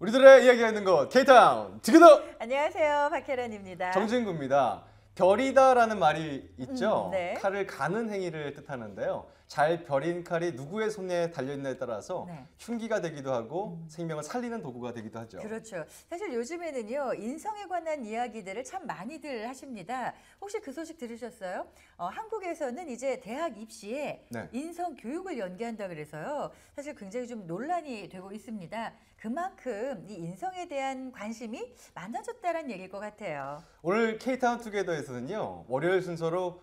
우리들의 이야기가 있는 곳 K-타운 지그덕! 안녕하세요, 박혜란입니다. 정진구입니다. 별이다라는 말이 있죠. 네. 칼을 가는 행위를 뜻하는데요. 잘 벼린 칼이 누구의 손에 달려있냐에 따라서 네. 흉기가 되기도 하고 생명을 살리는 도구가 되기도 하죠. 그렇죠. 사실 요즘에는요, 인성에 관한 이야기들을 참 많이들 하십니다. 혹시 그 소식 들으셨어요? 한국에서는 이제 대학 입시에 네. 인성 교육을 연계한다 그래서요. 사실 굉장히 좀 논란이 되고 있습니다. 그만큼 이 인성에 대한 관심이 많아졌다는 얘기일 것 같아요. 오늘 K-타운 투게더에서는요. 월요일 순서로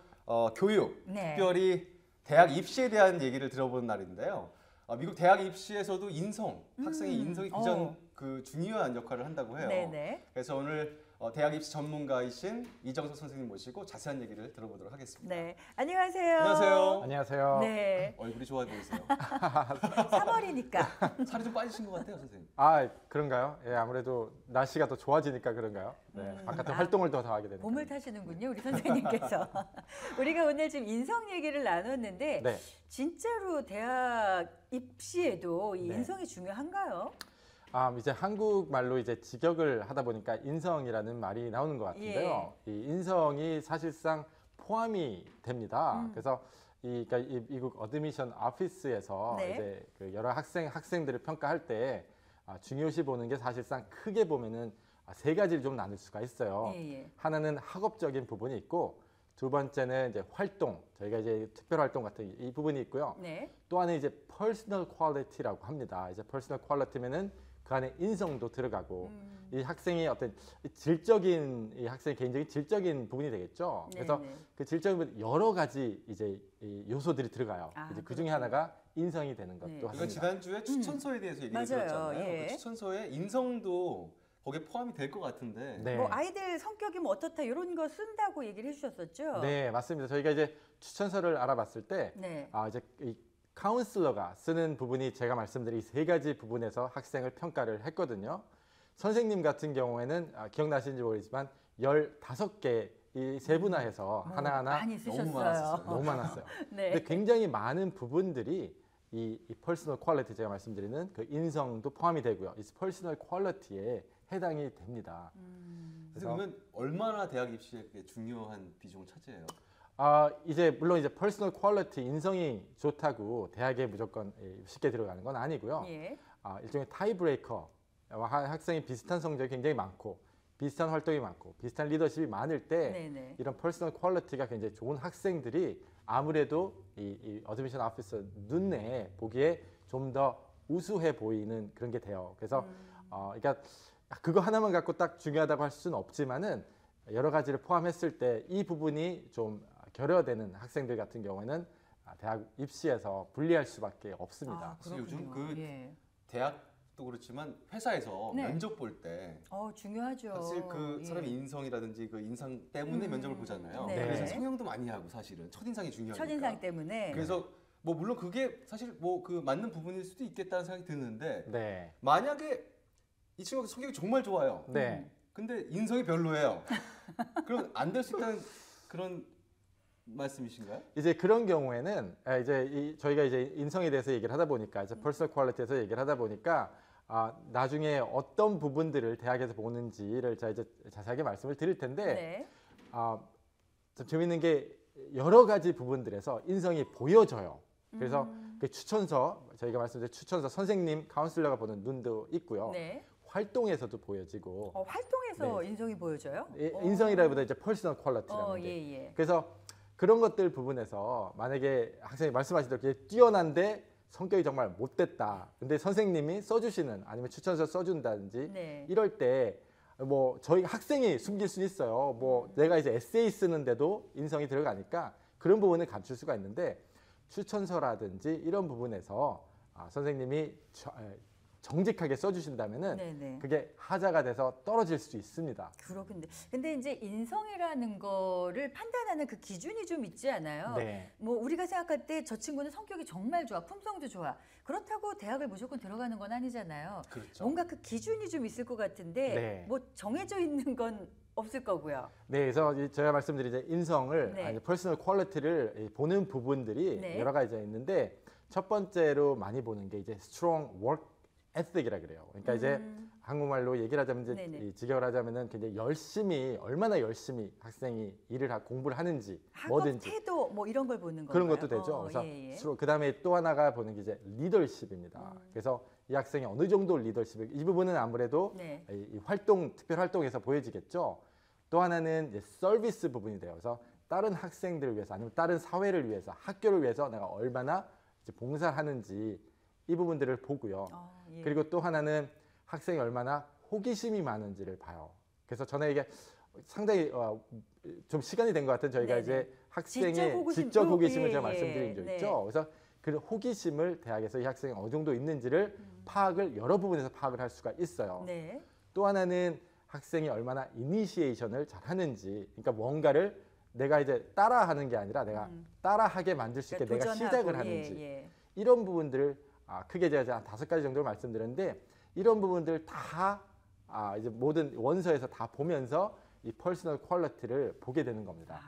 교육, 네. 특별히 대학 입시에 대한 얘기를 들어보는 날인데요. 미국 대학 입시에서도 학생의 인성이 굉장히 중요한 역할을 한다고 해요. 네네. 그래서 오늘 대학 입시 전문가이신 이정석 선생님 모시고 자세한 얘기를 들어보도록 하겠습니다. 네. 안녕하세요. 안녕하세요. 안녕하세요. 네. 얼굴이 좋아 보이세요. 3월이니까. 살이 좀 빠지신 것 같아요, 선생님. 아, 그런가요? 예, 아무래도 날씨가 더 좋아지니까 그런가요? 네, 바깥에 활동을 더 하게 되니까. 봄을 타시는군요, 우리 선생님께서. 우리가 오늘 지금 인성 얘기를 나눴는데 네. 진짜로 대학 입시에도 이 네. 인성이 중요한가요? 이제 한국말로 이제 직역을 하다 보니까 인성이라는 말이 나오는 것 같은데요. 이 인성이 사실상 포함이 됩니다. 그래서 그러니까 이 미국 어드미션 오피스에서 네. 이제 그 여러 학생들을 평가할 때 중요시 보는 게 사실상 크게 보면은 세 가지를 좀 나눌 수가 있어요. 예. 하나는 학업적인 부분이 있고, 두 번째는 이제 활동, 저희가 이제 특별 활동 같은 이 부분이 있고요. 네. 또 하나는 이제 퍼스널 퀄리티라고 합니다. 이제 퍼스널 퀄리티면은 그 안에 인성도 들어가고 이 학생의 어떤 이 학생의 개인적인 질적인 부분이 되겠죠. 그래서 네네. 그 질적인 부분 여러 가지 이제 이 요소들이 들어가요. 이제 그 중에 그렇군요. 하나가 인성이 되는 것도 네. 이건 합니다. 지난주에 추천서에 대해서 얘기를 맞아요. 들었잖아요. 예. 그 추천서에 인성도 거기에 포함이 될 것 같은데. 네. 뭐 아이들 성격이 뭐 어떻다 이런 거 쓴다고 얘기를 해주셨었죠? 네, 맞습니다. 저희가 이제 추천서를 알아봤을 때 네. 이제 이 카운슬러가 쓰는 부분이 제가 말씀드린 이 세 가지 부분에서 학생을 평가를 했거든요. 선생님 같은 경우에는 기억나시는지 모르지만 15개 이 세분화해서 하나하나 많이 쓰셨어요. 너무 많았었어요. 너무 많았어요. 네. 근데 굉장히 많은 부분들이 이 퍼스널 퀄리티 제가 말씀드리는 그 인성도 포함이 되고요. 이 퍼스널 퀄리티에 해당이 됩니다. 그러면 얼마나 대학 입시에 그게 중요한 비중을 차지해요? 이제 물론 이제 퍼스널 퀄리티 인성이 좋다고 대학에 무조건 쉽게 들어가는 건 아니고요. 예. 일종의 타이브레이커, 학생이 비슷한 성적이 굉장히 많고 비슷한 활동이 많고 비슷한 리더십이 많을 때 네네. 이런 퍼스널 퀄리티가 굉장히 좋은 학생들이 아무래도 이 어드미션 오피서 눈에 보기에 좀 더 우수해 보이는 그런 게 돼요. 그래서 그러니까 그거 하나만 갖고 딱 중요하다고 할 수는 없지만은 여러 가지를 포함했을 때 이 부분이 좀 결여되는 학생들 같은 경우에는 대학 입시에서 분리할 수밖에 없습니다. 사실 요즘 그렇군요. 그 예. 대학도 그렇지만 회사에서 네. 면접 볼 때 중요하죠. 사실 그 예. 사람의 인성이라든지 그 인상 때문에 면접을 보잖아요. 네. 그래서 성형도 많이 하고 사실은 첫인상이 중요하니까. 첫인상 때문에. 그래서 뭐 물론 그게 사실 뭐 그 맞는 부분일 수도 있겠다는 생각이 드는데 네, 만약에 이 친구가 성격이 정말 좋아요. 네. 근데 인성이 별로예요. 그럼 안 될 수 있다는 그런 말씀이신가요? 이제 그런 경우에는 이제 저희가 이제 인성에 대해서 얘기를 하다 보니까 이제 퍼스널 퀄리티에서 얘기를 하다 보니까 나중에 어떤 부분들을 대학에서 보는지를 제가 이제 자세하게 말씀을 드릴 텐데 네. 좀 재밌는 게 여러 가지 부분들에서 인성이 보여져요. 그래서 그 추천서 저희가 말씀드린 추천서 선생님 카운슬러가 보는 눈도 있고요. 네. 활동에서도 보여지고 활동에서 네. 인성이 보여져요? 인성이라기보다 이제 퍼스널 퀄리티라는 게. 예. 그래서 그런 것들 부분에서 만약에 학생이 말씀하시듯이 뛰어난데 성격이 정말 못됐다. 근데 선생님이 써주시는 아니면 추천서 써준다든지 네. 이럴 때 뭐 저희 학생이 숨길 수 있어요. 뭐 내가 이제 에세이 쓰는데도 인성이 들어가니까 그런 부분을 감출 수가 있는데 추천서라든지 이런 부분에서 선생님이 정직하게 써주신다면은 네네. 그게 하자가 돼서 떨어질 수 있습니다. 그렇군요. 근데 이제 인성이라는 거를 판단하는 그 기준이 좀 있지 않아요? 네. 뭐 우리가 생각할 때 저 친구는 성격이 정말 좋아, 품성도 좋아. 그렇다고 대학을 무조건 들어가는 건 아니잖아요. 그렇죠. 뭔가 그 기준이 좀 있을 것 같은데 네. 뭐 정해져 있는 건 없을 거고요. 네, 그래서 제가 말씀드린 이제 인성을 네. 퍼스널 퀄리티를 보는 부분들이 네. 여러 가지가 있는데 첫 번째로 많이 보는 게 이제 strong work ethic이라 그래요. 그러니까 이제 한국말로 얘기를 하자면 이제 네네. 이 직역을 하자면은 굉장히 열심히 얼마나 열심히 학생이 일을 공부를 하는지 학업 뭐든지 태도 뭐 이런 걸 보는 건가요? 그런 것도 되죠. 그래서 예, 예. 그다음에 또 하나가 보는 게 이제 리더십입니다. 그래서 이 학생이 어느 정도 리더십을 이 부분은 아무래도 네. 이 활동 특별 활동에서 보여지겠죠. 또 하나는 이제 서비스 부분이 돼요. 그래서 다른 학생들을 위해서 아니면 다른 사회를 위해서 학교를 위해서 내가 얼마나 이제 봉사를 하는지 이 부분들을 보고요. 예. 그리고 또 하나는 학생이 얼마나 호기심이 많은지를 봐요. 그래서 전에 이게 상당히 좀 시간이 된 것 같은 저희가 네네. 이제 학생의 지적 지적 호기심, 호기심을 예, 제가 예. 말씀드린 적 네. 있죠. 그래서 그 호기심을 대학에서 이 학생이 어느 정도 있는지를 파악을 여러 부분에서 파악을 할 수가 있어요. 네. 또 하나는 학생이 얼마나 이니시에이션을 잘 하는지, 그러니까 뭔가를 내가 이제 따라하는 게 아니라 내가 따라하게 만들 수 있게 그러니까 내가 도전하고, 시작을 예, 하는지 예. 이런 부분들을 크게 제가 한 5가지 정도를 말씀드렸는데 이런 부분들 다 이제 모든 원서에서 다 보면서 이 퍼스널 퀄리티를 보게 되는 겁니다.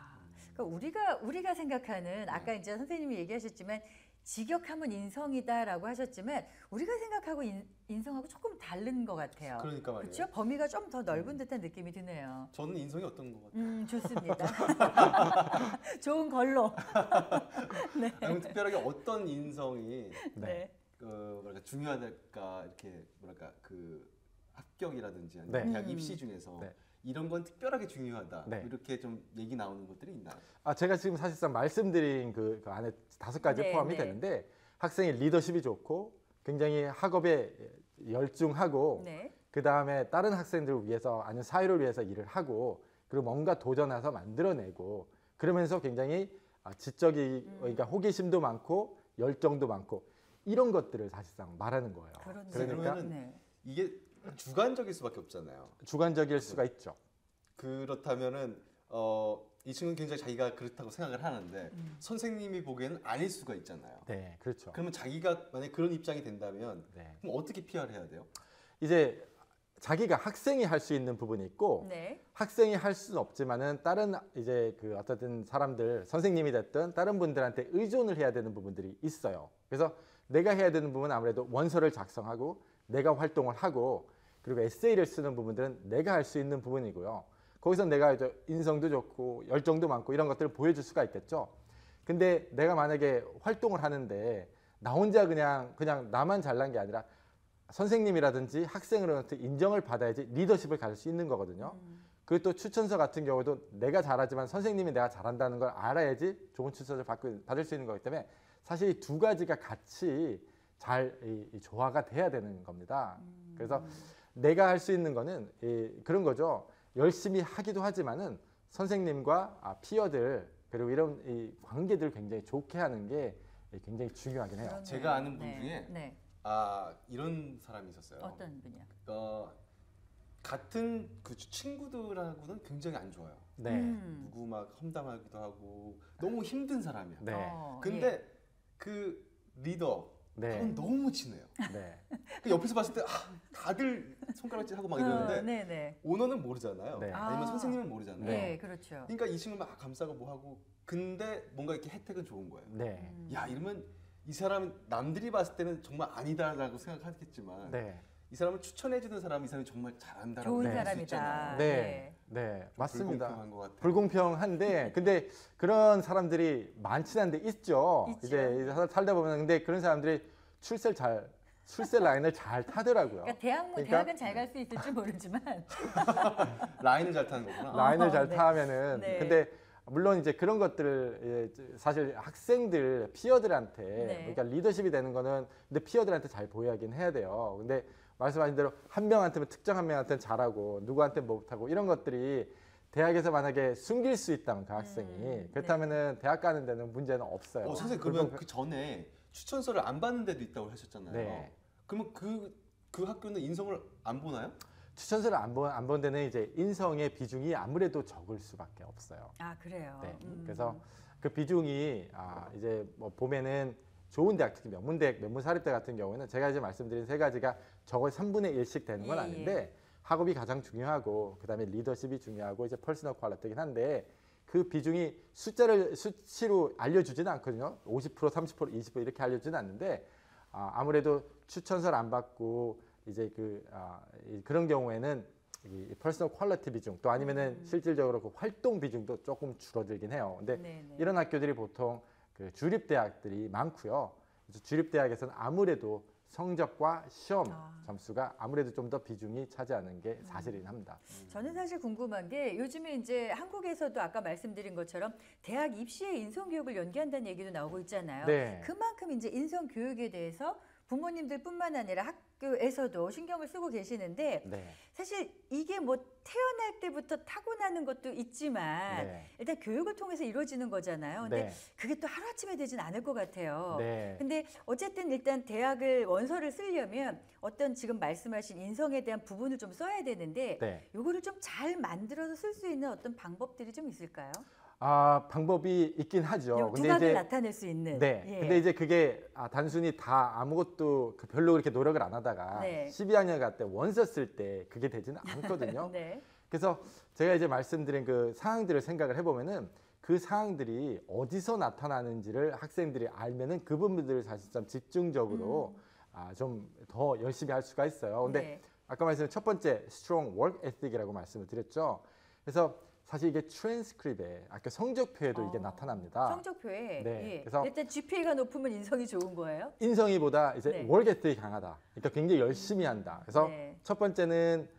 그러니까 우리가 생각하는 아까 이제 선생님이 얘기하셨지만 직역하면 인성이다라고 하셨지만 우리가 생각하고 인성하고 조금 다른 것 같아요. 그러니까 말이에요. 그렇죠? 범위가 좀 더 넓은 듯한 느낌이 드네요. 저는 인성이 어떤 것 같아요? 좋습니다. 좋은 걸로. 아니면 특별하게 어떤 인성이 네. 뭐랄까 중요하달까 이렇게 뭐랄까 그 합격이라든지 아니면 네. 대학 입시 중에서 네. 이런 건 특별하게 중요하다 네. 이렇게 좀 얘기 나오는 것들이 있나요? 제가 지금 사실상 말씀드린 그 안에 5가지 네, 포함이 네. 되는데 학생의 리더십이 좋고 굉장히 학업에 열중하고 네. 그 다음에 다른 학생들을 위해서 아니면 사회를 위해서 일을 하고 그리고 뭔가 도전해서 만들어내고 그러면서 굉장히 지적이 그러니까 호기심도 많고 열정도 많고 이런 것들을 사실상 말하는 거예요. 그렇네요. 그러니까 그러면은 네. 이게 주관적일 수밖에 없잖아요. 주관적일 수가 있죠. 그렇다면은 이 친구는 굉장히 자기가 그렇다고 생각을 하는데 선생님이 보기에는 아닐 수가 있잖아요. 네, 그렇죠. 그러면 자기가 만약 그런 입장이 된다면 네. 그럼 어떻게 PR을 해야 돼요? 이제 자기가 학생이 할 수 있는 부분이 있고 네. 학생이 할 수는 없지만은 다른 이제 그 어떤 사람들 선생님이 됐든 다른 분들한테 의존을 해야 되는 부분들이 있어요. 그래서 내가 해야 되는 부분은 아무래도 원서를 작성하고 내가 활동을 하고 그리고 에세이를 쓰는 부분들은 내가 할 수 있는 부분이고요. 거기서 내가 이제 인성도 좋고 열정도 많고 이런 것들을 보여줄 수가 있겠죠. 근데 내가 만약에 활동을 하는데 나 혼자 그냥 나만 잘난 게 아니라 선생님이라든지 학생으로부터 인정을 받아야지 리더십을 가질 수 있는 거거든요. 그리고 또 추천서 같은 경우도 내가 잘하지만 선생님이 내가 잘한다는 걸 알아야지 좋은 추천서를 받을 수 있는 거기 때문에 사실 이 2가지가 같이 잘 조화가 돼야 되는 겁니다. 그래서 내가 할 수 있는 거는 그런 거죠. 열심히 하기도 하지만은 선생님과 피어들 그리고 이런 이 관계들 굉장히 좋게 하는 게 굉장히 중요하긴 해요. 그렇네요. 제가 아는 분 네. 중에 네. 이런 사람이 있었어요. 어떤 분이요? 같은 그 친구들하고는 굉장히 안 좋아요. 네. 누구 막 험담하기도 하고 너무 힘든 사람이야. 네. 근데 그 리더 네. 하고는 너무 친해요. 네. 그 옆에서 봤을 때 다들 손가락질 하고 막 이러는데 네네. 오너는 모르잖아요. 네. 아니면 선생님은 모르잖아요. 네, 그렇죠. 그러니까 이 친구 막 감싸고 뭐 하고 근데 뭔가 이렇게 혜택은 좋은 거예요. 네. 야 이러면 이 사람은 남들이 봤을 때는 정말 아니다라고 생각하겠지만 네. 이 사람을 추천해주는 사람이 사람이 정말 잘한다라고 좋은 네. 볼 수 사람이다. 있잖아요. 네. 네. 맞습니다. 불공평한 것 같아요. 불공평한데 근데 그런 사람들이 많진 않은데 있죠. 있죠. 이제 살다 보면 근데 그런 사람들이 출세 라인을 잘 타더라고요. 그러니까 대학은 잘 갈 수 있을지 모르지만 라인을 잘 타는 거구나. 라인을 잘 네. 타면은 네. 근데 물론 이제 그런 것들을 사실 학생들 피어들한테 네. 그러니까 리더십이 되는 거는 근데 피어들한테 잘 보여야긴 해야 돼요. 근데 말씀하신 대로 한 명한테는 특정 한 명한테는 잘하고 누구한테 못하고 이런 것들이 대학에서 만약에 숨길 수 있다면 그 학생이 그렇다면은 대학 가는 데는 문제는 없어요. 선생님 그러면 그 전에 추천서를 안 받는 데도 있다고 하셨잖아요. 네. 그러면 그 학교는 인성을 안 보나요? 추천서를 안 본 데는 이제 인성의 비중이 아무래도 적을 수밖에 없어요. 아 그래요. 네. 그래서 그 비중이 이제 뭐 보면은 좋은 대학 특히 명문대학, 명문사립대 같은 경우는 제가 이제 말씀드린 3가지가 적어도 3분의 1씩 되는 건 예, 아닌데 학업이 가장 중요하고 그다음에 리더십이 중요하고 이제 퍼스널 퀄리티긴 한데 그 비중이 수치로 알려주지는 않거든요. 50%, 30%, 20% 이렇게 알려주지는 않는데 아무래도 추천서를 안 받고 이제 그런 경우에는 이 퍼스널 퀄리티 비중 또 아니면은 실질적으로 그 활동 비중도 조금 줄어들긴 해요. 근데 네네. 이런 학교들이 보통 그 주립 대학들이 많고요. 그래서 주립 대학에서는 아무래도 성적과 시험 점수가 아무래도 좀 더 비중이 차지하는 게 사실이긴 합니다. 저는 사실 궁금한 게 요즘에 이제 한국에서도 아까 말씀드린 것처럼 대학 입시에 인성 교육을 연계한다는 얘기도 나오고 있잖아요. 네. 그만큼 이제 인성 교육에 대해서 부모님들뿐만 아니라 학교에서도 신경을 쓰고 계시는데 네. 사실 이게 뭐 태어날 때부터 타고나는 것도 있지만 네. 일단 교육을 통해서 이루어지는 거잖아요. 근데 네. 그게 또 하루아침에 되진 않을 것 같아요. 네. 근데 어쨌든 일단 대학을 원서를 쓰려면 어떤 지금 말씀하신 인성에 대한 부분을 좀 써야 되는데 네. 요거를 좀 잘 만들어서 쓸 수 있는 어떤 방법들이 좀 있을까요? 방법이 있긴 하죠. 두각을 나타낼 수 있는. 네. 예. 근데 이제 그게 단순히 다 아무것도 별로 그렇게 노력을 안 하다가 네. 12학년 갈 때 원서 쓸 때 그게 되지는 않거든요. 네. 그래서 제가 이제 말씀드린 그 상황들을 생각을 해보면은 그 상황들이 어디서 나타나는지를 학생들이 알면은 그 부분들을 사실 좀 집중적으로 좀 더 열심히 할 수가 있어요. 근데 네. 아까 말씀드린 첫 번째 strong work ethic이라고 말씀을 드렸죠. 그래서 사실 이게 트랜스크립에 아까 성적표에도 이게 나타납니다. 성적표에 네, 예. 그래서 일단 GPA가 높으면 인성이 좋은 거예요? 인성이보다 이제 네. work ethic이 강하다. 그러니까 굉장히 열심히 한다. 그래서 네. 첫 번째는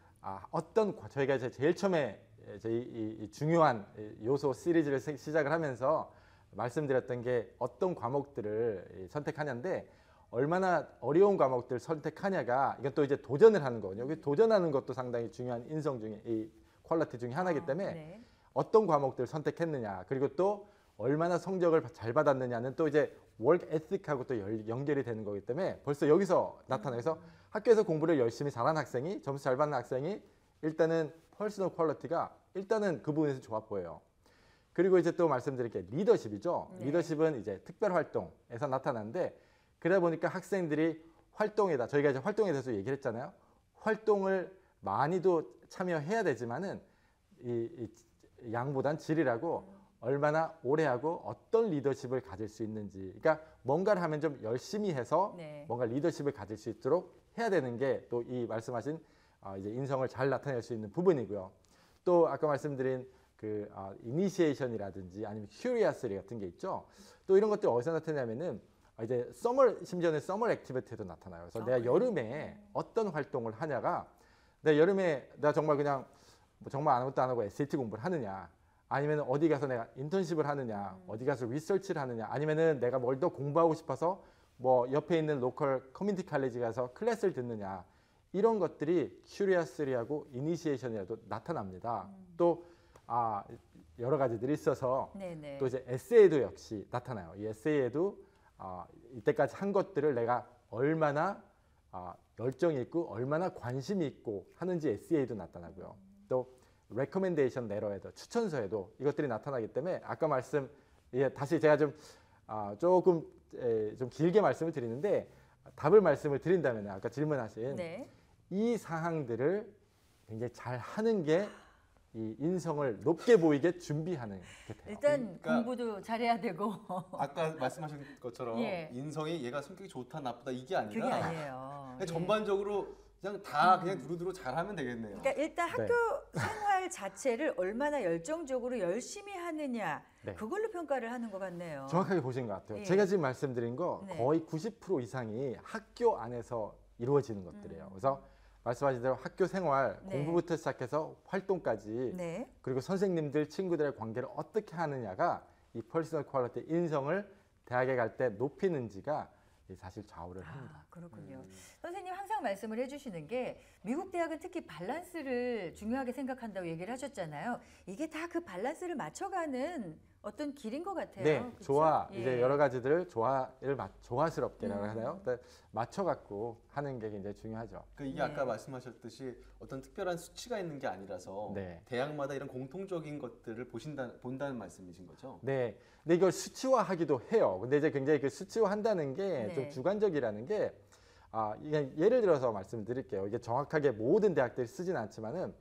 저희가 이제 제일 처음에 이제 이 중요한 요소 시리즈를 시작을 하면서 말씀드렸던 게 어떤 과목들을 선택하냐인데 얼마나 어려운 과목들을 선택하냐가 이건 또 이제 도전을 하는 거거든요. 도전하는 것도 상당히 중요한 인성 중에 이 퀄리티 중에 하나이기 때문에 네. 어떤 과목들을 선택했느냐 그리고 또 얼마나 성적을 잘 받았느냐는 또 이제 work ethic하고 또 연결이 되는 거기 때문에 벌써 여기서 나타나서 학교에서 공부를 열심히 잘하는 학생이 점수 잘 받는 학생이 일단은 퍼스널 퀄리티가 일단은 그 부분에서 좋아 보여요. 그리고 이제 또 말씀드릴 게 리더십이죠. 네. 리더십은 이제 특별 활동에서 나타나는데 그러다 보니까 학생들이 활동에다 저희가 이제 활동에 대해서 얘기를 했잖아요. 활동을 많이도 참여해야 되지만은 이 양보단 질이라고 얼마나 오래 하고 어떤 리더십을 가질 수 있는지. 그러니까 뭔가를 하면 좀 열심히 해서 네. 뭔가 리더십을 가질 수 있도록 해야 되는 게 또 이 말씀하신 이제 인성을 잘 나타낼 수 있는 부분이고요. 또 아까 말씀드린 그 이니시에이션이라든지 아니면 큐리어시티 같은 게 있죠. 또 이런 것들이 어디서 나타나냐면은 이제 심지어는 서머 액티비티에도 나타나요. 그래서 내가 여름에 어떤 활동을 하냐가 내가 여름에 내가 정말 그냥 뭐 정말 아무것도 안 하고 SAT 공부를 하느냐 아니면 어디 가서 내가 인턴십을 하느냐 어디 가서 리서치를 하느냐 아니면은 내가 뭘 더 공부하고 싶어서 뭐 옆에 있는 로컬 커뮤니티 칼리지 가서 클래스를 듣느냐 이런 것들이 큐리어시티하고 이니시에이션이라도 나타납니다. 또 여러 가지들이 있어서 네네. 또 이제 에세이도 역시 나타나요. 이 에세이에도 이때까지 한 것들을 내가 얼마나 열정이 있고 얼마나 관심이 있고 하는지 에세이도 나타나고요. 또 레코멘데이션 레터에도 추천서에도 이것들이 나타나기 때문에 아까 다시 제가 조금 좀 길게 말씀을 드리는데 답을 말씀을 드린다면 아까 질문하신 네. 이 사항들을 굉장히 잘 하는 게 이 인성을 높게 보이게 준비하는 게 돼요. 일단 그러니까 공부도 잘해야 되고 아까 말씀하신 것처럼 예. 인성이 얘가 성격이 좋다 나쁘다 이게 아니라 그게 아니에요. 그냥 전반적으로 그냥 다 그냥 두루두루 잘하면 되겠네요. 그러니까 일단 네. 학교 생활 자체를 얼마나 열정적으로 열심히 하느냐 네. 그걸로 평가를 하는 것 같네요. 정확하게 보신 것 같아요. 예. 제가 지금 말씀드린 거 네. 거의 90% 이상이 학교 안에서 이루어지는 것들이에요. 그래서 말씀하신 대로 학교 생활 네. 공부부터 시작해서 활동까지 네. 그리고 선생님들 친구들의 관계를 어떻게 하느냐가 이 퍼스널 퀄리티 인성을 대학에 갈 때 높이는지가 사실 좌우를 합니다. 그렇군요. 선생님 항상 말씀을 해주시는 게 미국 대학은 특히 밸런스를 중요하게 생각한다고 얘기를 하셨잖아요. 이게 다 그 밸런스를 맞춰가는 어떤 길인 것 같아요. 네, 그쵸? 예. 이제 여러 가지들을 조화스럽게라고 하나요? 맞춰갖고 하는 게 굉장히 중요하죠. 이게 네. 아까 말씀하셨듯이 어떤 특별한 수치가 있는 게 아니라서 네. 대학마다 이런 공통적인 것들을 본다는 말씀이신 거죠? 네, 근데 이걸 수치화하기도 해요. 근데 이제 굉장히 그 수치화한다는 게 좀 네. 주관적이라는 게, 이게 예를 들어서 말씀드릴게요. 이게 정확하게 모든 대학들이 쓰진 않지만은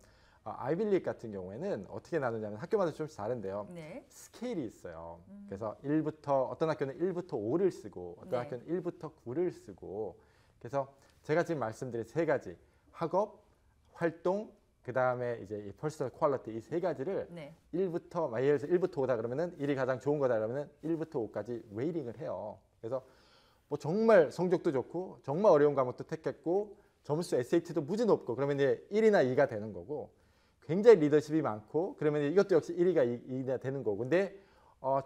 아이빌리그 같은 경우에는 어떻게 나누냐면 학교마다 좀 다른데요. 네. 스케일이 있어요. 그래서 어떤 학교는 1부터 5를 쓰고 어떤 네. 학교는 1부터 9를 쓰고 그래서 제가 지금 말씀드린 세 가지 학업, 활동, 그 다음에 이제 이 퍼스널 퀄리티 이 세 가지를 네. 1부터 예를 들어서 1부터 5다 그러면은 1이 가장 좋은 거다 그러면은 1부터 5까지 웨이팅을 해요. 그래서 뭐 정말 성적도 좋고 정말 어려운 과목도 택했고 점수 SAT도 무지 높고 그러면 이제 1이나 2가 되는 거고 굉장히 리더십이 많고 그러면 이것도 역시 1위가 2가 되는 거고 근데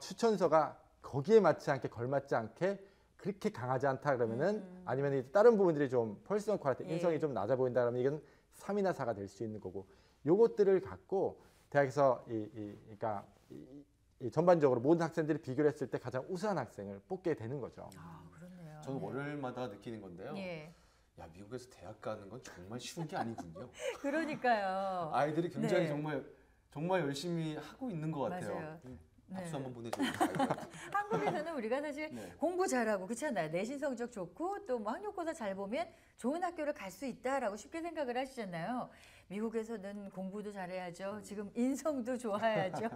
추천서가 거기에 맞지 않게 걸맞지 않게 그렇게 강하지 않다 그러면은 아니면 이제 다른 부분들이 좀 퍼스널 퀄리티 예. 인성이 좀 낮아 보인다 그러면 이건 3이나 4가 될 수 있는 거고 요것들을 갖고 대학에서 그러니까 이 전반적으로 모든 학생들이 비교를 했을 때 가장 우수한 학생을 뽑게 되는 거죠. 아, 그렇네요. 저는 네. 월요일마다 느끼는 건데요. 예. 야, 미국에서 대학 가는 건 정말 쉬운 게 아니군요. 그러니까요. 아이들이 굉장히 네. 정말 열심히 하고 있는 것 같아요. 맞아요. 박수 네. 한번 보내줘요. 아이들한테. 한국에서는 우리가 사실 네. 공부 잘하고 그렇잖아요. 내신 성적 좋고 또 뭐 학력고사 잘 보면 좋은 학교를 갈 수 있다라고 쉽게 생각을 하시잖아요. 미국에서는 공부도 잘해야죠. 지금 인성도 좋아야죠.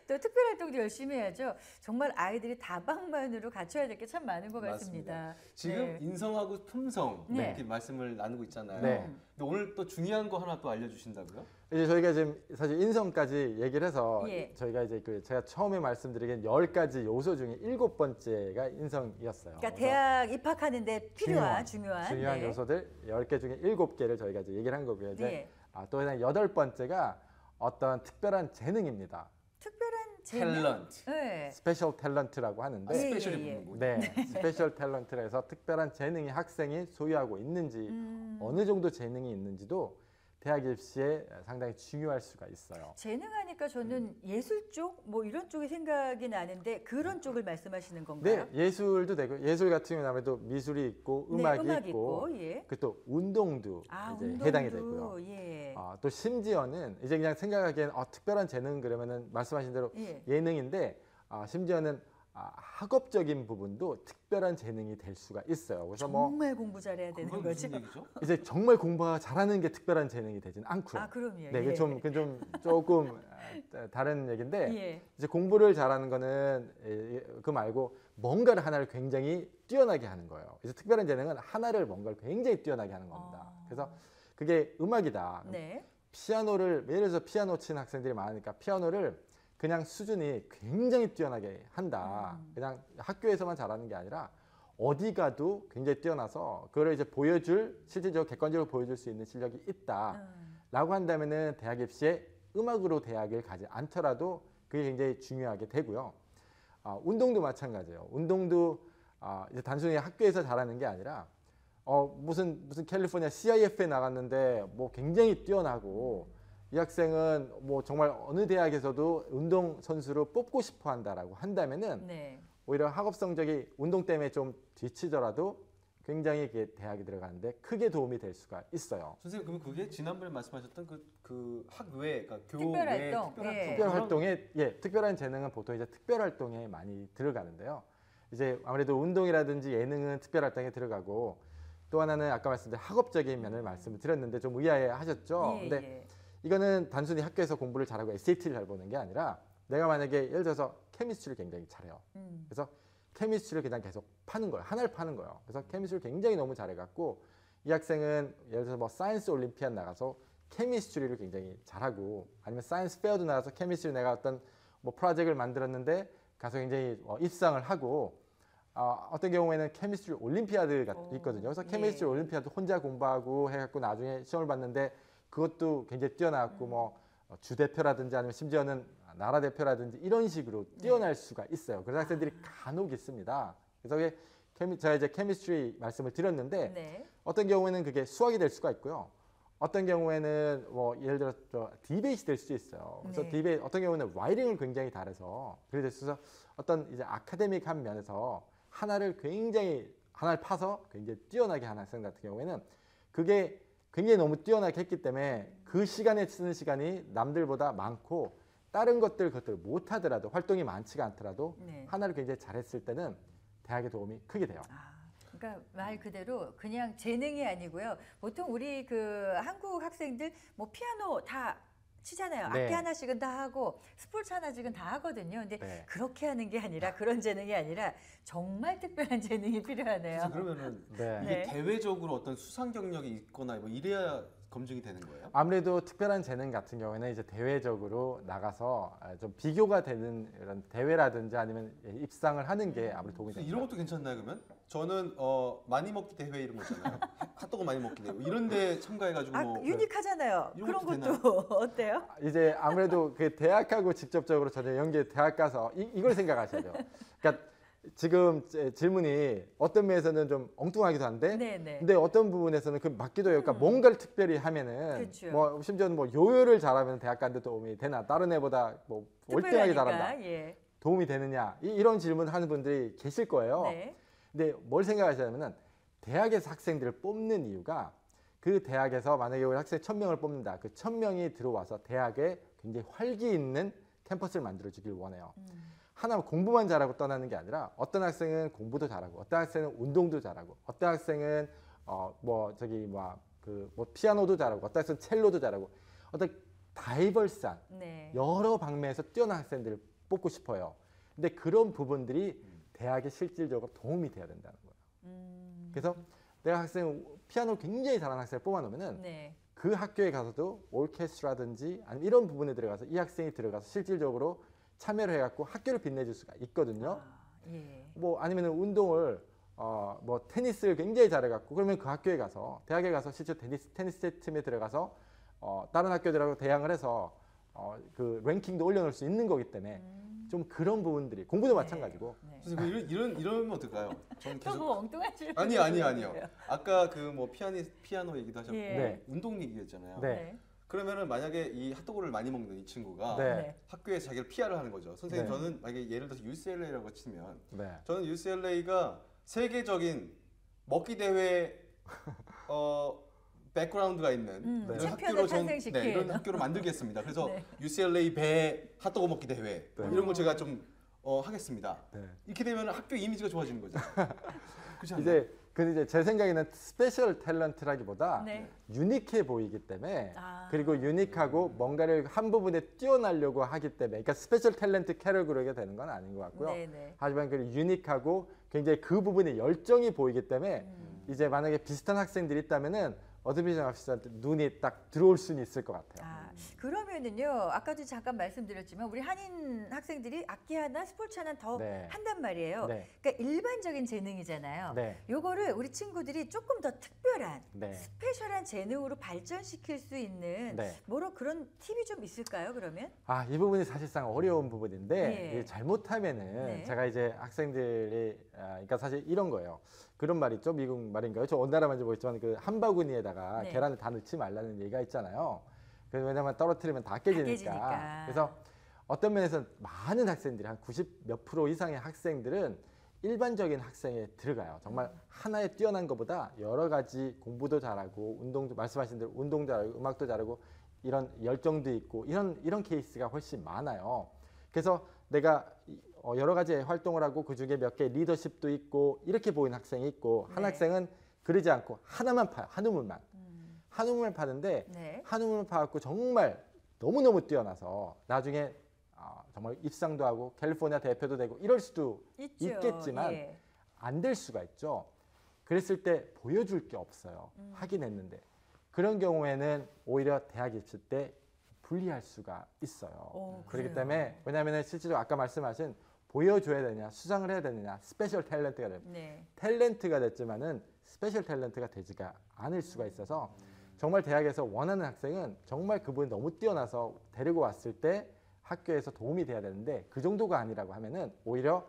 또 특별활동도 열심히 해야죠. 정말 아이들이 다방면으로 갖춰야 될 게 참 많은 것 같습니다. 지금 네. 인성하고 품성 네. 이렇게 말씀을 나누고 있잖아요. 네. 근데 오늘 또 중요한 거 하나 또 알려주신다고요? 이제 저희가 지금 사실 인성까지 얘기를 해서 예. 저희가 이제 제가 처음에 말씀드린 10가지 요소 중에 7번째가 인성이었어요. 그러니까 그래서 대학 입학하는데 필요한 중요한 중요한 네. 요소들 10개 중에 7개를 저희가 이제 얘기를 한 거고요. 이제 네. 또 8번째가 어떤 특별한 재능입니다. 특별한 재능. 탤런트. 네. 스페셜 탤런트라고 하는데 예, 스페셜이 예, 예. 붙는군요. 네, 스페셜 탤런트에서 특별한 재능이 학생이 소유하고 있는지 어느 정도 재능이 있는지도 대학 입시에 상당히 중요할 수가 있어요. 재능하니까 저는 예술 쪽 뭐 이런 쪽이 생각이 나는데 그런 쪽을 말씀하시는 건가요? 네, 예술도 되고 예술 같은 경우는 아무래도 미술이 있고 음악이 네, 음악 있고 예. 그 또 운동도 아, 이제 운동도, 해당이 되고요. 예. 또 심지어는 이제 그냥 생각하기엔 특별한 재능 그러면은 말씀하신 대로 예. 예능인데 심지어는 학업적인 부분도 특별한 재능이 될 수가 있어요. 그래서 뭐 정말 공부 잘해야 되는 그건 거죠. 무슨 얘기죠? 이제 정말 공부가 잘하는 게 특별한 재능이 되진 않고요. 아, 그럼요. 네, 예. 그게 좀 조금 다른 얘기인데 예. 이제 공부를 잘하는 거는 그 말고 뭔가를 하나를 굉장히 뛰어나게 하는 거예요. 그래서 특별한 재능은 하나를 뭔가를 굉장히 뛰어나게 하는 겁니다. 그래서 그게 음악이다. 네. 피아노를 예를 들어서 피아노 치는 학생들이 많으니까 피아노를 그냥 수준이 굉장히 뛰어나게 한다. 그냥 학교에서만 잘하는 게 아니라 어디 가도 굉장히 뛰어나서 그걸 이제 실질적으로 객관적으로 보여줄 수 있는 실력이 있다라고 한다면은 대학 입시에 음악으로 대학을 가지 않더라도 그게 굉장히 중요하게 되고요. 운동도 마찬가지예요. 운동도 이제 단순히 학교에서 잘하는 게 아니라 무슨 캘리포니아 CIF에 나갔는데 뭐 굉장히 뛰어나고 이 학생은 뭐 정말 어느 대학에서도 운동 선수로 뽑고 싶어 한다라고 한다면은 네. 오히려 학업 성적이 운동 때문에 좀 뒤치더라도 굉장히 대학에 들어가는데 크게 도움이 될 수가 있어요. 선생님 그러면 그게 지난번에 말씀하셨던 그 학외, 그러니까 특별활동. 특별활동, 예. 특별 활동에 특별한 재능은 보통 이제 특별 활동에 많이 들어가는데요. 이제 아무래도 운동이라든지 예능은 특별 활동에 들어가고 또 하나는 아까 말씀드린 학업적인 면을 말씀을 드렸는데 좀 의아해하셨죠. 예, 근데 예. 이거는 단순히 학교에서 공부를 잘하고 SAT를 잘 보는 게 아니라 내가 만약에 예를 들어서 케미스트리를 굉장히 잘해요. 그래서 케미스트리를 그냥 계속 파는 거예요. 하나를 파는 거예요. 그래서 케미스트리를 굉장히 너무 잘해갖고 이 학생은 예를 들어서 뭐 사이언스 올림피아드 나가서 케미스트리를 굉장히 잘하고 아니면 사이언스 페어도 나가서 케미스트리 내가 어떤 뭐 프로젝트를 만들었는데 가서 굉장히 입상을 하고 어떤 경우에는 케미스트리 올림피아드가 있거든요. 그래서 케미스트리 예. 올림피아드 혼자 공부하고 해갖고 나중에 시험을 봤는데 그것도 굉장히 뛰어나고 뭐 주대표라든지 아니면 심지어는 나라 대표라든지 이런 식으로 뛰어날 수가 있어요. 그런 학생들이 간혹 있습니다. 그래서 제가 이제 케미스트리 말씀을 드렸는데 네. 어떤 경우에는 그게 수학이 될 수가 있고요. 어떤 경우에는 뭐 예를 들어 디베이트 될 수도 있어요. 그래서 네. 어떤 경우는 라이팅을 굉장히 잘해서 그래서 어떤 이제 아카데믹한 면에서 하나를 파서 굉장히 뛰어나게 하는 학생 같은 경우에는 그게 굉장히 너무 뛰어나게 했기 때문에 그 시간에 쓰는 시간이 남들보다 많고 다른 것들 못 하더라도 활동이 많지가 않더라도 네. 하나를 굉장히 잘했을 때는 대학에 도움이 크게 돼요. 그러니까 말 그대로 그냥 재능이 아니고요. 보통 우리 그 한국 학생들 뭐 피아노 다 치잖아요. 네. 악기 하나씩은 다 하고 스포츠 하나씩은 다 하거든요. 근데 네. 그렇게 하는 게 아니라 그런 재능이 아니라 정말 특별한 재능이 필요하네요. 그래서 그러면은 네. 이게 네. 대외적으로 어떤 수상 경력이 있거나 뭐 이래야 검증이 되는 거예요? 아무래도 특별한 재능 같은 경우에는 이제 대외적으로 나가서 좀 비교가 되는 이런 대회라든지 아니면 입상을 하는 게 아무래도 도움이 그래서 됩니다. 이런 것도 괜찮나요 그러면? 저는 많이 먹기 대회 이런 거 있잖아요. 핫도그 많이 먹기 대회 이런 데 참가해가지고 아, 뭐 유니크하잖아요. 이런 그런 것도 것도 어때요? 이제 아무래도 그 대학하고 직접적으로 전혀 연계 대학 가서 이걸 생각하셔야죠. 그러니까 지금 질문이 어떤 면에서는 좀 엉뚱하기도 한데 네네. 근데 어떤 부분에서는 그 맞기도 해요. 그러니까 뭔가를 특별히 하면은 그렇죠. 뭐 심지어는 뭐 요요를 잘하면 대학 가는데 도움이 되나 다른 애보다 뭐 월등하게 잘한다 예. 도움이 되느냐 이런 질문을 하는 분들이 계실 거예요. 네. 근데 뭘 생각하시냐면은 대학에서 학생들을 뽑는 이유가 그 대학에서 만약에 우리 학생 1000명을 뽑는다. 그 1000명이 들어와서 대학에 굉장히 활기 있는 캠퍼스를 만들어주길 원해요. 하나 공부만 잘하고 떠나는 게 아니라 어떤 학생은 공부도 잘하고 어떤 학생은 운동도 잘하고 어떤 학생은 뭐 피아노도 잘하고 어떤 학생은 첼로도 잘하고 어떤 다이버스한 네. 여러 방면에서 뛰어난 학생들을 뽑고 싶어요. 근데 그런 부분들이 대학에 실질적으로 도움이 돼야 된다는 거예요. 그래서 내가 학생 피아노 굉장히 잘하는 학생을 뽑아놓으면은 네. 그 학교에 가서도 오케스트라든지 아니면 이런 부분에 들어가서 이 학생이 들어가서 실질적으로 참여를 해갖고 학교를 빛내줄 수가 있거든요. 예. 뭐 아니면은 운동을 뭐 테니스를 굉장히 잘해갖고 그러면 그 학교에 가서 대학에 가서 실제 테니스 팀에 들어가서 다른 학교들하고 대항을 해서 그 랭킹도 올려놓을 수 있는 거기 때문에 좀 그런 부분들이 공부도 마찬가지고 네. 선생님 이러면 어떨까요? 저는 또 계속 뭐 엉뚱한 질문. 아니요. 아까 그 뭐 피아노 얘기도 하셨고 예. 네. 운동 얘기했잖아요. 네. 그러면은 만약에 이 핫도그를 많이 먹는 이 친구가 네. 학교에서 자기를 PR을 하는 거죠. 선생님 네. 저는 만약에 예를 들어서 UCLA라고 치면 네. 저는 UCLA가 세계적인 먹기 대회 백그라운드가 있는 이런 챔피언을 학교로 탄생시킨. 이런 학교로 만들겠습니다. 그래서 네. UCLA 배 핫도그 먹기 대회 뭐 네. 이런 걸 제가 좀 하겠습니다. 네. 이렇게 되면 학교 이미지가 좋아지는 거죠. 그렇지 않나요? 이제 제 생각에는 스페셜 탤런트라기보다 네. 유니크해 보이기 때문에 아. 그리고 유니크하고 뭔가를 한 부분에 뛰어나려고 하기 때문에 그러니까 스페셜 탤런트 캐러그룹이 되는 건 아닌 것 같고요. 네네. 하지만 그 유니크하고 굉장히 그 부분에 열정이 보이기 때문에 이제 만약에 비슷한 학생들이 있다면은 어드미션 오피서한테 눈이 딱 들어올 수는 있을 것 같아요. 아, 그러면은요, 아까도 잠깐 말씀드렸지만 우리 한인 학생들이 악기 하나, 스포츠 하나 더 네. 한단 말이에요. 네. 그러니까 일반적인 재능이잖아요. 네. 요거를 우리 친구들이 조금 더 특별한 네. 스페셜한 재능으로 발전시킬 수 있는 네. 뭐로 그런 팁이 좀 있을까요? 그러면? 아, 이 부분이 사실상 어려운 부분인데 예. 이게 잘못하면은 네. 제가 이제 학생들이 그러니까 사실 이런 거예요. 그런 말 있죠. 미국 말인가요? 저 어느 나라인지 모르겠지만 그 한 바구니에다가 네. 계란을 다 넣지 말라는 얘기가 있잖아요. 그래서 왜냐면 떨어뜨리면 다 깨지니까. 깨지니까. 그래서 어떤 면에서 많은 학생들이 한 90 몇 프로 이상의 학생들은 일반적인 학생에 들어가요. 정말 하나에 뛰어난 것보다 여러 가지 공부도 잘하고 운동도 말씀하신 대로 운동도 잘하고 음악도 잘하고 이런 열정도 있고 이런 케이스가 훨씬 많아요. 그래서 내가 여러 가지 활동을 하고 그중에 몇 개 리더십도 있고 이렇게 보이는 학생이 있고 한 네. 학생은 그러지 않고 하나만 파요. 한 우물만. 한 우물을 파는데 네. 한 우물을 파갖고 정말 너무너무 뛰어나서 나중에 정말 입상도 하고 캘리포니아 대표도 되고 이럴 수도 있죠. 있겠지만 예. 안 될 수가 있죠. 그랬을 때 보여줄 게 없어요. 하긴 했는데. 그런 경우에는 오히려 대학 입시 때 불리할 수가 있어요. 그렇기 그래요. 때문에 왜냐하면 실제로 아까 말씀하신 보여줘야 되냐 수상을 해야 되느냐 스페셜 탤런트가 되면 네. 탤런트가 됐지만은 스페셜 탤런트가 되지가 않을 수가 있어서 정말 대학에서 원하는 학생은 정말 그분이 너무 뛰어나서 데리고 왔을 때 학교에서 도움이 돼야 되는데 그 정도가 아니라고 하면은 오히려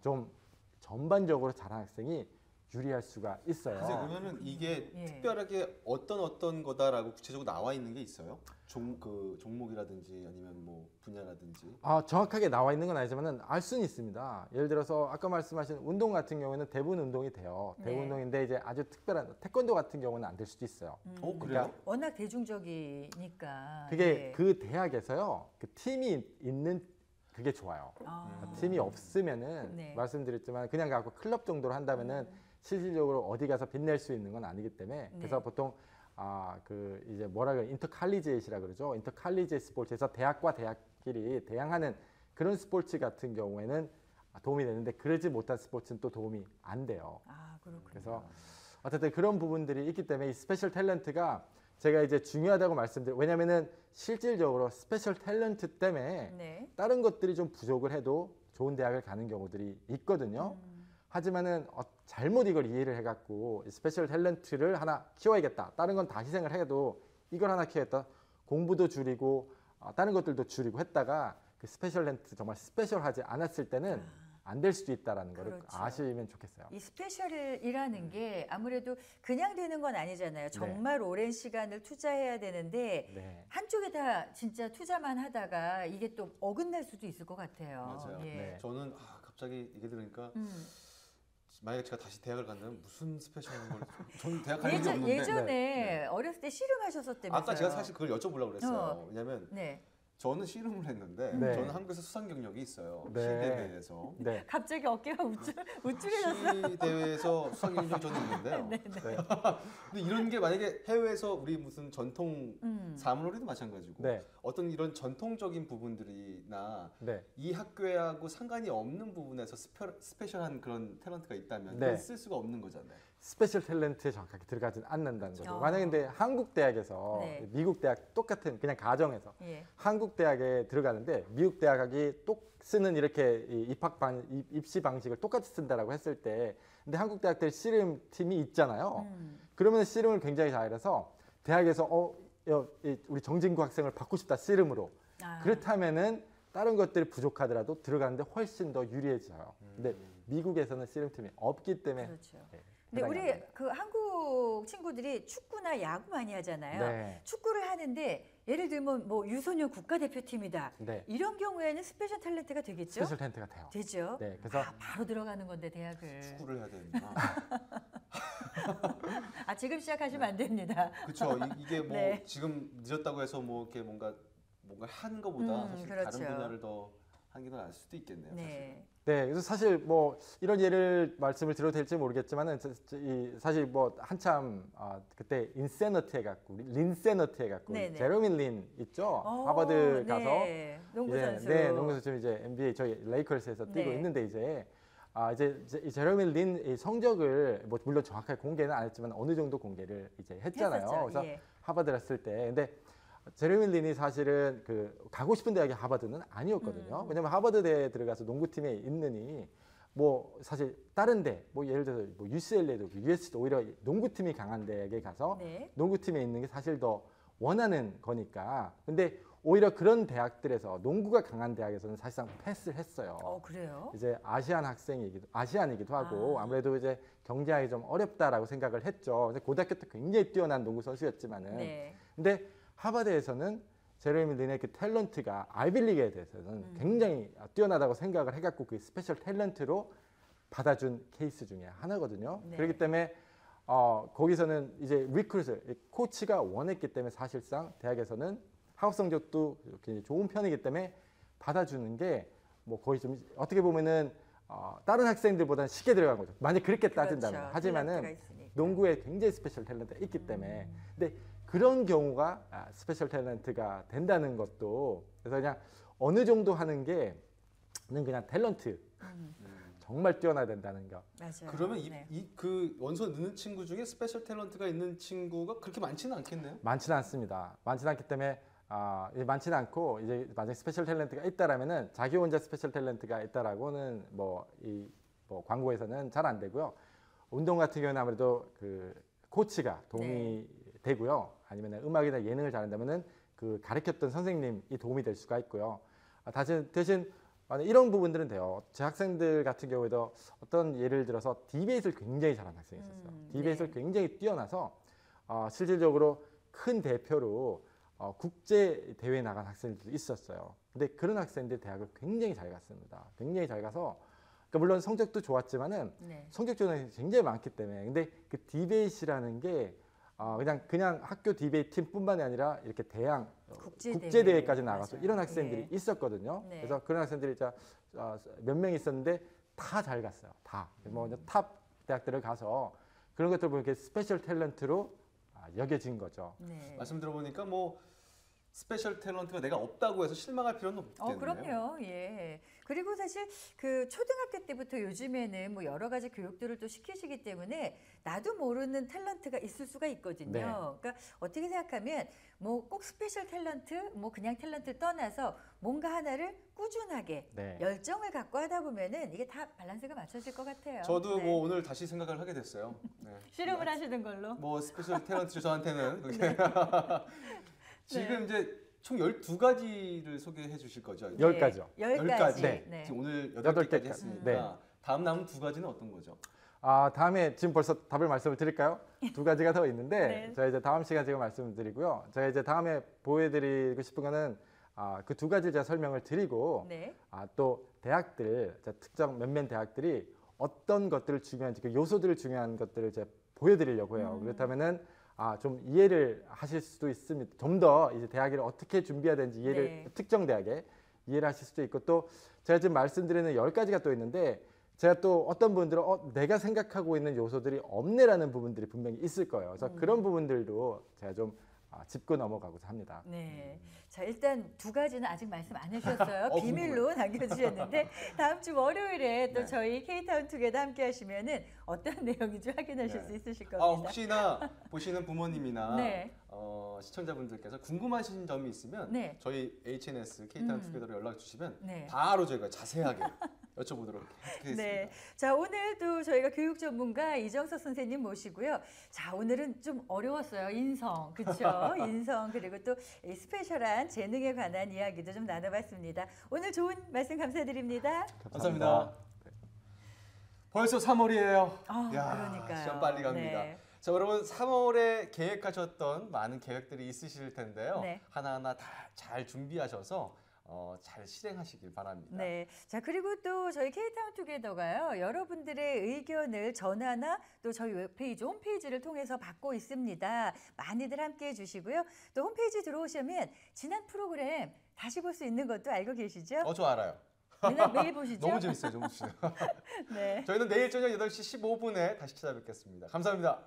좀 전반적으로 잘하는 학생이 유리할 수가 있어요. 선생님 그러면은 이게 예. 특별하게 어떤 거다라고 구체적으로 나와 있는 게 있어요? 종목이라든지 아니면 뭐 분야라든지. 정확하게 나와 있는 건 아니지만은 알 수는 있습니다. 예를 들어서 아까 말씀하신 운동 같은 경우에는 대부분 운동이 돼요. 대부분 네. 운동인데 이제 아주 특별한 태권도 같은 경우는 안 될 수도 있어요. 그래요? 워낙 대중적이니까. 그게 예. 그 대학에서요. 그 팀이 있는 그게 좋아요. 아. 팀이 없으면은 네. 말씀드렸지만 그냥 갖고 클럽 정도로 한다면은 실질적으로 어디 가서 빛낼 수 있는 건 아니기 때문에 그래서 네. 보통 그 이제 뭐라 그래 인터칼리지에이트라 그러죠. 인터칼리지 스포츠에서 대학과 대학끼리 대항하는 그런 스포츠 같은 경우에는 도움이 되는데 그러지 못한 스포츠는 또 도움이 안 돼요. 아, 그렇군요. 그래서 어쨌든 그런 부분들이 있기 때문에 이 스페셜 탤런트가 제가 이제 중요하다고 말씀드려요. 왜냐면은 실질적으로 스페셜 탤런트 때문에 네. 다른 것들이 좀 부족을 해도 좋은 대학을 가는 경우들이 있거든요. 하지만은 잘못 이걸 이해를 해갖고 스페셜 탤런트를 하나 키워야겠다. 다른 건 다 희생을 해도 이걸 하나 키워야겠다. 공부도 줄이고 다른 것들도 줄이고 했다가 그 스페셜 탤런트 정말 스페셜하지 않았을 때는 안 될 수도 있다라는 거를 그렇죠. 아시면 좋겠어요. 이 스페셜이라는 게 아무래도 그냥 되는 건 아니잖아요. 정말 오랜 시간을 투자해야 되는데 네. 한쪽에 다 진짜 투자만 하다가 이게 또 어긋날 수도 있을 것 같아요. 맞아요. 예. 네. 저는 갑자기 얘기 들으니까 만약에 제가 다시 대학을 간다면 무슨 스페셜한 걸 저는 대학 갈 일이 없는데 예전에 어렸을 때 씨름하셨었다면서요. 아까 제가 사실 그걸 여쭤보려고 그랬어요. 왜냐면 네. 저는 씨름을 했는데 네. 저는 한국에서 수상 경력이 있어요. 네. 시대회에서. 네. 갑자기 어깨가 우쭐해졌어요. 시대회에서 수상 경력이 저는 있는데요. 네. 근데 이런 게 만약에 해외에서 우리 무슨 전통 사물놀이도 마찬가지고 네. 어떤 이런 전통적인 부분들이나 네. 이 학교하고 상관이 없는 부분에서 스페셜한 그런 탤런트가 있다면 네. 그걸 쓸 수가 없는 거잖아요. 스페셜 탤런트에 정확하게 들어가지는 않는다는 거죠. 어. 만약에 근데 한국 대학에서 네. 미국 대학 똑같은 그냥 가정에서 예. 한국 대학에 들어가는데 미국 대학이 쓰는 이렇게 입시 방식을 똑같이 쓴다라고 했을 때 근데 한국 대학들 씨름 팀이 있잖아요. 그러면 씨름을 굉장히 잘해서 대학에서 우리 정진구 학생을 받고 싶다 씨름으로 아. 그렇다면은 다른 것들이 부족하더라도 들어가는데 훨씬 더 유리해져요. 근데 미국에서는 씨름 팀이 없기 때문에 그렇죠. 네, 근데 해당이 안 우리 됩니다. 그 한국 친구들이 축구나 야구 많이 하잖아요. 네. 축구를 하는데 예를 들면 뭐 유소년 국가대표팀이다. 네. 이런 경우에는 스페셜 탤런트가 되겠죠? 스페셜 탤런트가 돼요. 되죠. 네, 그래서 바로 들어가는 건데 대학을. 축구를 해야 되는구나. 지금 시작하시면 안 됩니다. 그렇죠. 이게 뭐 네. 지금 늦었다고 해서 뭐 이렇게 뭔가 한 거보다 사실 그렇죠. 다른 분야를 더 한 게 더 나을 수도 있겠네요. 네. 네, 그래서 사실 뭐 이런 예를 말씀을 드려도 될지 모르겠지만은 사실 뭐 한참 그때 인세너티 해갖고 린세너티 해갖고 네네. 제레미 린 있죠 하버드 가서 네. 농구 이제 선수. 네 농구 선수 이제 NBA 저희 레이커스에서 뛰고 네. 있는데 이제 이 제레미 린 이 성적을 뭐 물론 정확하게 공개는 안 했지만 어느 정도 공개를 이제 했잖아요. 했었죠. 그래서 예. 하버드 갔을 때 근데 제레미 린이 사실은 그 가고 싶은 대학이 하버드는 아니었거든요. 왜냐면 하버드대에 들어가서 농구팀에 있느니 뭐 사실 다른 데 뭐 예를 들어서 뭐 UCLA도 US도 오히려 농구팀이 강한 대학에 가서 네. 농구팀에 있는 게 사실 더 원하는 거니까. 근데 오히려 그런 대학들에서 농구가 강한 대학에서는 사실상 패스를 했어요. 그래요? 이제 아시안이기도 하고 아무래도 이제 경제하기 좀 어렵다라고 생각을 했죠. 근데 고등학교 때 굉장히 뛰어난 농구 선수였지만은 네. 근데 하버드에서는 제레미 린의 그 탤런트가 아이빌리그에 대해서는 굉장히 뛰어나다고 생각을 해갖고 그 스페셜 탤런트로 받아준 케이스 중에 하나거든요. 네. 그렇기 때문에 거기서는 이제 코치가 원했기 때문에 사실상 대학에서는 학업 성적도 굉장히 좋은 편이기 때문에 받아주는 게 뭐 거의 좀 어떻게 보면은 다른 학생들보다는 쉽게 들어간 거죠. 만약 그렇게 따진다면. 그렇죠. 하지만은 탤런트가 있으니까. 농구에 굉장히 스페셜 탤런트가 있기 때문에. 근데 그런 경우가 스페셜 탤런트가 된다는 것도 그래서 그냥 어느 정도 하는 게는 그냥 탤런트 정말 뛰어나야 된다는 거. 맞아요. 그러면 네. 그 원서 넣는 친구 중에 스페셜 탤런트가 있는 친구가 그렇게 많지는 않겠네요. 많지는 않습니다. 많지는 않기 때문에 많지는 않고 이제 만약 스페셜 탤런트가 있다라면은 자기 혼자 스페셜 탤런트가 있다라고는 뭐 광고에서는 잘 안 되고요. 운동 같은 경우는 아무래도 그 코치가 도움이 되고요. 아니면 음악이나 예능을 잘한다면은 그 가르쳤던 선생님이 도움이 될 수가 있고요. 대신 이런 부분들은 돼요. 제 학생들 같은 경우에도 어떤 예를 들어서 디베이트를 굉장히 잘하는 학생이 있었어요. 디베이트를 굉장히 뛰어나서 실질적으로 큰 대표로 국제 대회에 나간 학생들도 있었어요. 근데 그런 학생들 대학을 굉장히 잘 갔습니다. 굉장히 잘 가서 그러니까 물론 성적도 좋았지만은 네. 성적 좋은 학생이 굉장히 많기 때문에 근데 그 디베이트라는 게 그냥 학교 디베이트 팀뿐만이 아니라 이렇게 대형 국제대회까지 나가서 맞아요. 이런 학생들이 예. 있었거든요. 네. 그래서 그런 학생들이 몇 명 있었는데 다 잘 갔어요. 다. 뭐 탑 대학들을 가서 그런 것들 보면 이렇게 스페셜 탤런트로 여겨진 거죠. 네. 말씀 들어보니까 뭐 스페셜 탤런트가 내가 없다고 해서 실망할 필요는 없겠네요. 그럼요. 예. 그리고 사실 그 초등학교 때부터 요즘에는 뭐 여러 가지 교육들을 또 시키시기 때문에 나도 모르는 탤런트가 있을 수가 있거든요. 네. 그러니까 어떻게 생각하면 뭐 꼭 스페셜 탤런트, 뭐 그냥 탤런트 떠나서 뭔가 하나를 꾸준하게 네. 열정을 갖고 하다 보면은 이게 다 밸런스가 맞춰질 것 같아요. 저도 네. 뭐 오늘 다시 생각을 하게 됐어요. 네. 실험을 하시는 걸로. 뭐 스페셜 탤런트 저한테는 지금 이제 총 12가지를 소개해 주실 거죠? 네. 10가지요. 10가지. 네. 지금 오늘 여덟 8개까지 개까지. 했으니까 네. 다음 남은 2가지는 어떤 거죠? 다음에 지금 벌써 답을 말씀을 드릴까요? 2가지가 더 있는데 네. 저희 이제 다음 시간 제가 말씀드리고요. 제가 이제 다음에 보여드리고 싶은 거는 그 2가지를 제가 설명을 드리고 네. 또 대학들 특정 몇몇 대학들이 어떤 것들을 중요한지 그 요소들을 중요한 것들을 제가 보여드리려고 해요. 그렇다면은 좀 이해를 하실 수도 있습니다. 좀 더 이제 대학을 어떻게 준비해야 되는지 이해를 네. 특정 대학에 이해를 하실 수도 있고 또 제가 지금 말씀드리는 10가지가 또 있는데 제가 또 어떤 분들은 내가 생각하고 있는 요소들이 없네라는 부분들이 분명히 있을 거예요. 그래서 그런 부분들도 제가 좀 짚고 넘어가고자 합니다. 네. 자, 일단 2가지는 아직 말씀 안 해주셨어요. 궁금해요. 비밀로 남겨주셨는데 다음 주 월요일에 또 네. 저희 K타운 투게더 함께 하시면은 어떤 내용인지 확인하실 네. 수 있으실 겁니다. 혹시나 보시는 부모님이나 네. 시청자분들께서 궁금하신 점이 있으면 네. 저희 HNS K타운 투게더로 연락 주시면 네. 바로 저희가 자세하게 여쭤보도록 하겠습니다. 네. 자, 오늘 또 저희가 교육 전문가 이정석 선생님 모시고요. 자, 오늘은 좀 어려웠어요. 인성. 그렇죠? 인성 그리고 또 이 스페셜한 재능에 관한 이야기도 좀 나눠봤습니다. 오늘 좋은 말씀 감사드립니다. 감사합니다. 벌써 3월이에요. 그러니까요. 시간 빨리 갑니다. 네. 자, 여러분 3월에 계획하셨던 많은 계획들이 있으실 텐데요. 네. 하나하나 다 잘 준비하셔서 잘 실행하시길 바랍니다. 네. 자, 그리고 또 저희 K타운 투게더가요. 여러분들의 의견을 전화나 또 저희 웹페이지, 홈페이지를 통해서 받고 있습니다. 많이들 함께 해주시고요. 또 홈페이지 들어오시면 지난 프로그램 다시 볼 수 있는 것도 알고 계시죠? 저 알아요. 매일 보시죠? 너무 재밌어요. 너무 재밌어요. 네. 저희는 내일 저녁 8시 15분에 다시 찾아뵙겠습니다. 감사합니다.